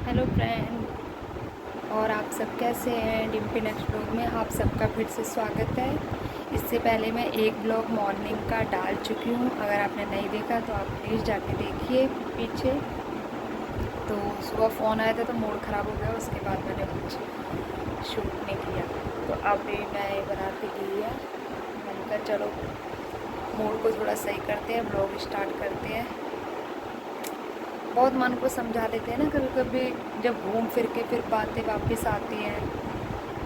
Hello friend, और आप सब कैसे हैं। डिम्पी नेक्स्ट ब्लॉग में आप सबका फिर से स्वागत है। इससे पहले मैं एक ब्लॉग मॉर्निंग का डाल चुकी हूँ, अगर आपने नहीं देखा तो आप प्लीज़ जाके देखिए पीछे। तो सुबह फ़ोन आया था तो मूड ख़राब हो गया, उसके बाद मैंने कुछ शूट नहीं किया। तो अभी मैं बना के ली है, मैंने कहा चलो मूड को थोड़ा सही करते हैं, ब्लॉग स्टार्ट करते हैं। बहुत मन को समझा लेते हैं ना कभी कभी, जब घूम फिर के फिर बातें वापस आती हैं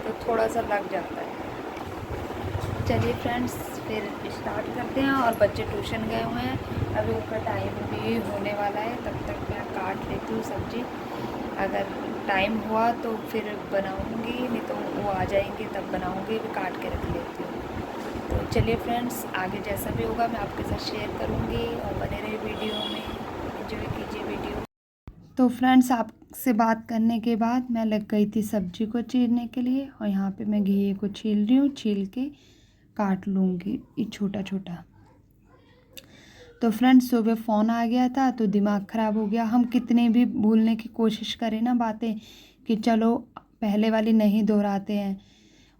तो थोड़ा सा लग जाता है। चलिए फ्रेंड्स, फिर स्टार्ट करते हैं। और बच्चे ट्यूशन गए हुए हैं, अभी उनका टाइम भी होने वाला है, तब तक मैं काट लेती हूँ सब्ज़ी। अगर टाइम हुआ तो फिर बनाऊँगी, नहीं तो वो आ जाएंगे तब बनाऊँगी, भी काट के रख लेती हूँ। तो चलिए फ्रेंड्स, आगे जैसा भी होगा मैं आपके साथ शेयर करूँगी, और बने रहे वीडियो में, एंजॉय कीजिए वीडियो। तो फ्रेंड्स, आपसे बात करने के बाद मैं लग गई थी सब्जी को चीरने के लिए, और यहाँ पे मैं घिये को छील रही हूँ, छील के काट लूँगी ये छोटा छोटा। तो फ्रेंड्स, सुबह फ़ोन आ गया था तो दिमाग ख़राब हो गया। हम कितने भी भूलने की कोशिश करें ना बातें, कि चलो पहले वाली नहीं दोहराते हैं,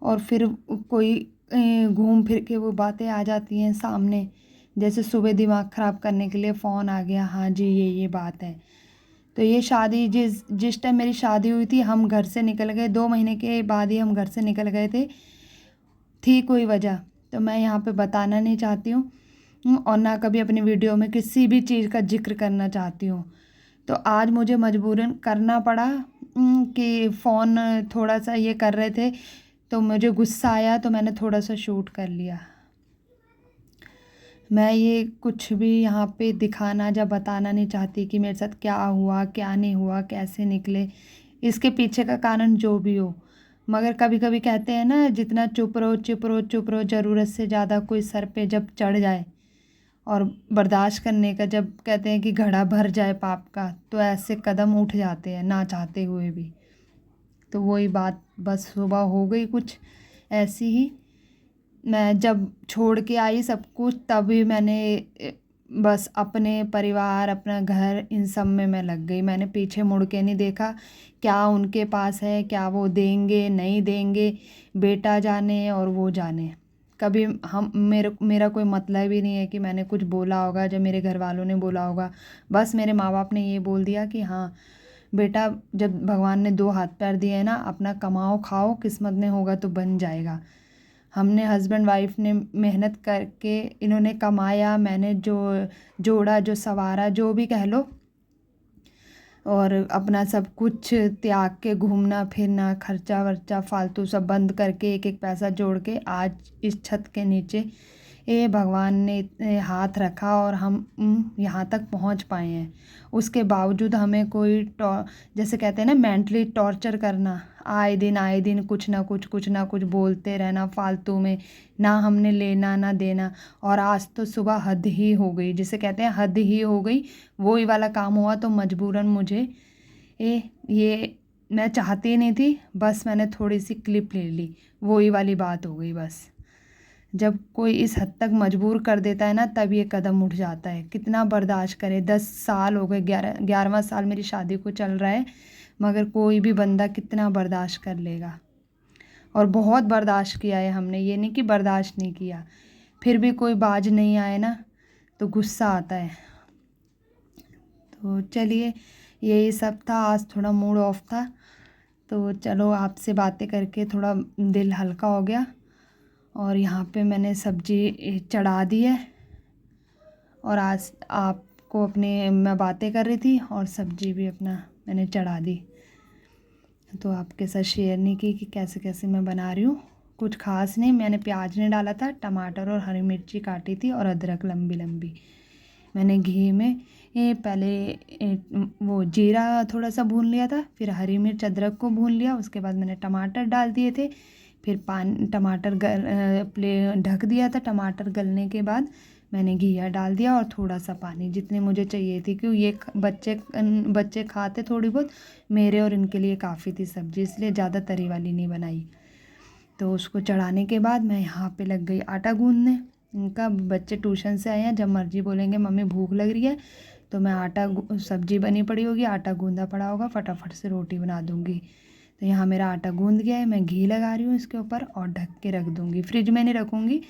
और फिर कोई घूम फिर के वो बातें आ जाती हैं सामने। जैसे सुबह दिमाग ख़राब करने के लिए फ़ोन आ गया, हाँ जी ये बात है। तो ये शादी जिस जिस टाइम मेरी शादी हुई थी, हम घर से निकल गए 2 महीने के बाद ही हम घर से निकल गए थे। थी कोई वजह तो मैं यहाँ पे बताना नहीं चाहती हूँ, और ना कभी अपनी वीडियो में किसी भी चीज़ का जिक्र करना चाहती हूँ। तो आज मुझे मजबूरन करना पड़ा, कि फ़ोन थोड़ा सा ये कर रहे थे तो मुझे गुस्सा आया, तो मैंने थोड़ा सा शूट कर लिया। मैं ये कुछ भी यहाँ पे दिखाना या बताना नहीं चाहती कि मेरे साथ क्या हुआ क्या नहीं हुआ, कैसे निकले, इसके पीछे का कारण जो भी हो। मगर कभी कभी कहते हैं ना, जितना चुप रहो चुप रहो चुप रहो, ज़रूरत से ज़्यादा कोई सर पे जब चढ़ जाए, और बर्दाश्त करने का जब कहते हैं कि घड़ा भर जाए पाप का, तो ऐसे कदम उठ जाते हैं ना चाहते हुए भी। तो वही बात, बस सुबह हो गई कुछ ऐसी ही। मैं जब छोड़ के आई सब कुछ, तभी मैंने बस अपने परिवार, अपना घर, इन सब में मैं लग गई। मैंने पीछे मुड़ के नहीं देखा, क्या उनके पास है, क्या वो देंगे नहीं देंगे, बेटा जाने और वो जाने। कभी हम मेरा कोई मतलब ही नहीं है कि मैंने कुछ बोला होगा, जब मेरे घर वालों ने बोला होगा। बस मेरे माँ बाप ने ये बोल दिया कि हाँ बेटा, जब भगवान ने 2 हाथ पैर दिए हैं ना, अपना कमाओ खाओ, किस्मत में होगा तो बन जाएगा। हमने हस्बैंड वाइफ ने मेहनत करके, इन्होंने कमाया, मैंने जो जोड़ा, जो सवारा, जो भी कह लो, और अपना सब कुछ त्याग के, घूमना फिरना, खर्चा वर्चा फालतू सब बंद करके, एक एक पैसा जोड़ के आज इस छत के नीचे ये भगवान ने हाथ रखा, और हम यहाँ तक पहुँच पाए हैं। उसके बावजूद हमें कोई जैसे कहते हैं ना, मेंटली टॉर्चर करना, आए दिन कुछ ना कुछ बोलते रहना फालतू में, ना हमने लेना ना देना। और आज तो सुबह हद ही हो गई, जिसे कहते हैं हद ही हो गई, वो ही वाला काम हुआ। तो मजबूरन मुझे ये मैं चाहती ही नहीं थी, बस मैंने थोड़ी सी क्लिप ले ली, वो ही वाली बात हो गई बस। जब कोई इस हद तक मजबूर कर देता है ना, तब ये कदम उठ जाता है। कितना बर्दाश्त करे, 10 साल हो गए, 11वां साल मेरी शादी को चल रहा है, मगर कोई भी बंदा कितना बर्दाश्त कर लेगा। और बहुत बर्दाश्त किया है हमने, ये नहीं कि बर्दाश्त नहीं किया। फिर भी कोई बाज नहीं आए ना, तो गुस्सा आता है। तो चलिए, यही सब था। आज थोड़ा मूड ऑफ था, तो चलो आपसे बातें करके थोड़ा दिल हल्का हो गया। और यहाँ पे मैंने सब्जी चढ़ा दी है, और आज आपको अपने मैं बातें कर रही थी और सब्जी भी अपना मैंने चढ़ा दी। तो आपके साथ शेयर नहीं की कि कैसे कैसे मैं बना रही हूँ। कुछ खास नहीं, मैंने प्याज नहीं डाला था, टमाटर और हरी मिर्ची काटी थी, और अदरक लंबी लंबी। मैंने घी में पहले वो जीरा थोड़ा सा भून लिया था, फिर हरी मिर्च अदरक को भून लिया, उसके बाद मैंने टमाटर डाल दिए थे, फिर टमाटर प्ले ढक दिया था। टमाटर गलने के बाद मैंने घिया डाल दिया, और थोड़ा सा पानी, जितनी मुझे चाहिए थी, क्यों ये बच्चे खाते थोड़ी बहुत, मेरे और इनके लिए काफ़ी थी सब्ज़ी, इसलिए ज़्यादा तरी वाली नहीं बनाई। तो उसको चढ़ाने के बाद मैं यहाँ पे लग गई आटा गूँधने। इनका बच्चे ट्यूशन से आए हैं, जब मर्जी बोलेंगे मम्मी भूख लग रही है, तो मैं सब्जी बनी पड़ी होगी, आटा गूंदा पड़ा होगा, फटाफट से रोटी बना दूँगी। तो यहाँ मेरा आटा गूंद गया है, मैं घी लगा रही हूँ इसके ऊपर और ढक के रख दूँगी। फ्रिज में नहीं रखूँगी,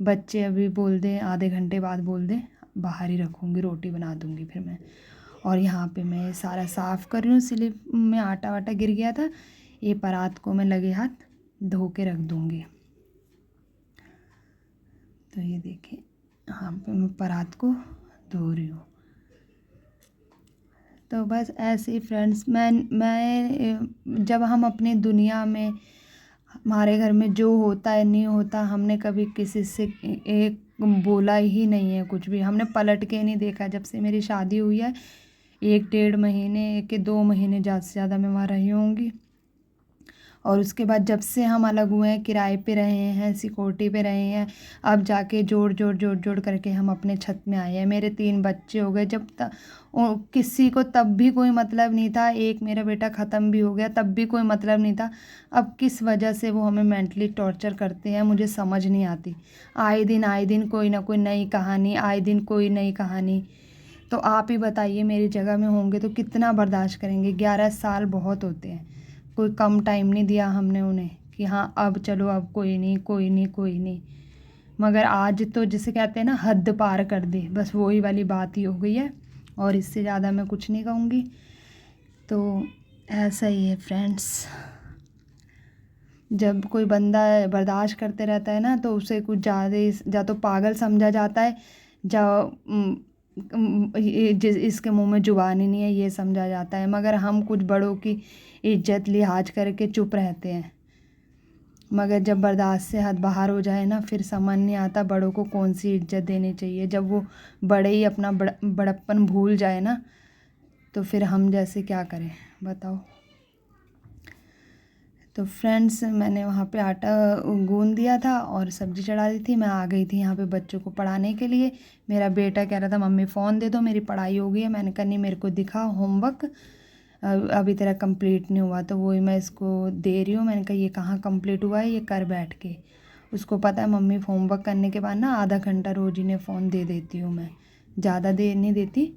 बच्चे अभी बोल दें आधे घंटे बाद बोल दें, बाहर ही रखूँगी, रोटी बना दूँगी फिर मैं। और यहाँ पे मैं सारा साफ़ कर रही हूँ, स्लिप में आटा वाटा गिर गया था। ये परात को मैं लगे हाथ धो के रख दूँगी। तो ये देखिए यहाँ पे मैं परात को धो रही हूँ। तो बस ऐसे ही फ्रेंड्स, मैं जब हम अपनी दुनिया में, हमारे घर में जो होता है नहीं होता, हमने कभी किसी से एक बोला ही नहीं है कुछ भी, हमने पलट के नहीं देखा। जब से मेरी शादी हुई है 1-1.5 महीने के 2 महीने ज़्यादा से ज़्यादा मैं वहाँ रही होंगी। और उसके बाद जब से हम अलग हुए हैं, किराए पे रहे हैं, सिक्योरिटी पे रहे हैं, अब जाके जोड़ करके हम अपने छत में आए हैं। मेरे 3 बच्चे हो गए। जब तक किसी को तब भी कोई मतलब नहीं था, एक मेरा बेटा ख़त्म भी हो गया तब भी कोई मतलब नहीं था। अब किस वजह से वो हमें मेंटली टॉर्चर करते हैं मुझे समझ नहीं आती। आए दिन कोई ना कोई नई कहानी, आए दिन कोई नई कहानी। तो आप ही बताइए, मेरी जगह में होंगे तो कितना बर्दाश्त करेंगे। 11 साल बहुत होते हैं, कोई कम टाइम नहीं दिया हमने उन्हें कि हाँ अब चलो, अब कोई नहीं। मगर आज तो जिसे कहते हैं ना, हद पार कर दी, बस वही वाली बात ही हो गई है। और इससे ज़्यादा मैं कुछ नहीं कहूँगी। तो ऐसा ही है फ्रेंड्स, जब कोई बंदा बर्दाश्त करते रहता है ना, तो उसे कुछ ज़्यादा या तो पागल समझा जाता है, इसके मुंह में जुबान ही नहीं है ये समझा जाता है। मगर हम कुछ बड़ों की इज्जत लिहाज करके चुप रहते हैं। मगर जब बर्दाश्त से हद बाहर हो जाए ना, फिर समझ नहीं आता बड़ों को कौन सी इज्जत देनी चाहिए। जब वो बड़े ही अपना बड़प्पन भूल जाए ना, तो फिर हम जैसे क्या करें बताओ। तो फ्रेंड्स, मैंने वहाँ पे आटा गूंद दिया था और सब्ज़ी चढ़ा दी थी। मैं आ गई थी यहाँ पे बच्चों को पढ़ाने के लिए। मेरा बेटा कह रहा था मम्मी फ़ोन दे दो, मेरी पढ़ाई हो गई है। मैंने कहा नहीं, मेरे को दिखा होमवर्क, अभी तेरा कंप्लीट नहीं हुआ। तो वही मैं इसको दे रही हूँ। मैंने कहा ये कहाँ कंप्लीट हुआ है, ये कर बैठ के। उसको पता है मम्मी होमवर्क करने के बाद ना आधा घंटा रोज़ इन्हें फ़ोन दे देती हूँ मैं, ज़्यादा देर नहीं देती,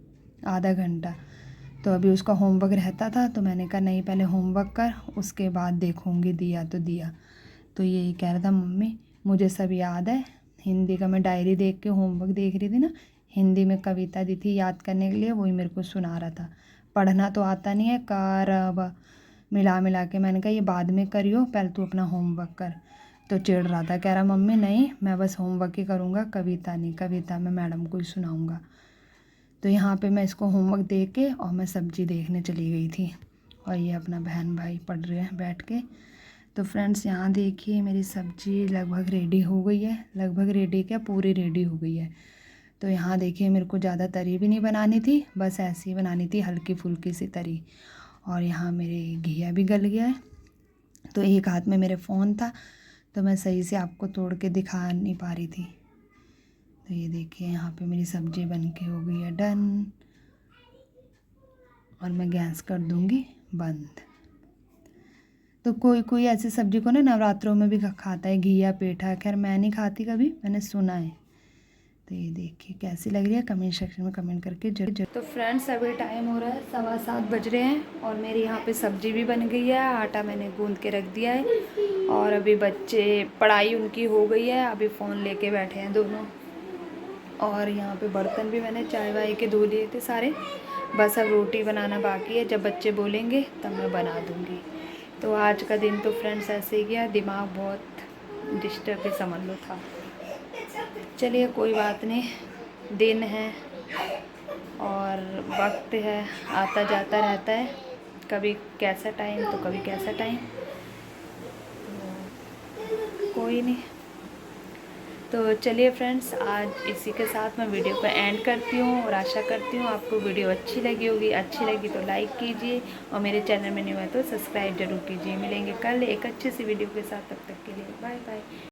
आधा घंटा। तो अभी उसका होमवर्क रहता था, तो मैंने कहा नहीं पहले होमवर्क कर, उसके बाद देखूँगी, दिया तो दिया। तो यही कह रहा था मम्मी मुझे सब याद है। हिंदी का मैं डायरी देख के होमवर्क देख रही थी ना, हिंदी में कविता दी थी याद करने के लिए, वही मेरे को सुना रहा था। पढ़ना तो आता नहीं है, कार अब मिला के। मैंने कहा ये बाद में करियो, पहले तू अपना होमवर्क कर। तो चिढ़ रहा था, कह रहा मम्मी नहीं, मैं बस होमवर्क ही करूँगा, कविता नहीं, कविता मैं मैडम को ही सुनाऊँगा। तो यहाँ पे मैं इसको होमवर्क दे के और मैं सब्ज़ी देखने चली गई थी। और ये अपना बहन भाई पढ़ रहे हैं बैठ के। तो फ्रेंड्स यहाँ देखिए मेरी सब्ज़ी लगभग रेडी हो गई है, लगभग रेडी क्या पूरी रेडी हो गई है। तो यहाँ देखिए मेरे को ज़्यादा तरी भी नहीं बनानी थी, बस ऐसी ही बनानी थी, हल्की फुल्की सी तरी। और यहाँ मेरे घिया भी गल गया है। तो एक हाथ में मेरे फ़ोन था, तो मैं सही से आपको तोड़ के दिखा नहीं पा रही थी। तो ये देखिए यहाँ पे मेरी सब्ज़ी बन के हो गई है डन। और मैं गैस कर दूँगी बंद। तो कोई कोई ऐसी सब्ज़ी को ना नवरात्रों में भी खाता है, घिया पेठा। खैर मैं नहीं खाती कभी, मैंने सुना है। तो ये देखिए कैसी लग रही है, कमेंट सेक्शन में कमेंट करके जरूर। तो फ्रेंड्स अभी टाइम हो रहा है 7:15 बज रहे हैं और मेरी यहाँ पे सब्ज़ी भी बन गई है, आटा मैंने गूंद के रख दिया है। और अभी बच्चे पढ़ाई उनकी हो गई है, अभी फ़ोन लेके बैठे हैं दोनों। और यहाँ पे बर्तन भी मैंने चाय वाय के धो लिए थे सारे, बस अब रोटी बनाना बाकी है। जब बच्चे बोलेंगे तब मैं बना दूँगी। तो आज का दिन तो फ्रेंड्स ऐसे ही गया, दिमाग बहुत डिस्टर्ब ही समझ लो था। चलिए कोई बात नहीं, दिन है और वक्त है, आता जाता रहता है, कभी कैसा टाइम तो कभी कैसा टाइम, तो कोई नहीं। तो चलिए फ्रेंड्स, आज इसी के साथ मैं वीडियो को एंड करती हूँ और आशा करती हूँ आपको वीडियो अच्छी लगी होगी। अच्छी लगी तो लाइक कीजिए और मेरे चैनल में न्यू है तो सब्सक्राइब जरूर कीजिए। मिलेंगे कल एक अच्छी सी वीडियो के साथ, तब तक के लिए बाय बाय।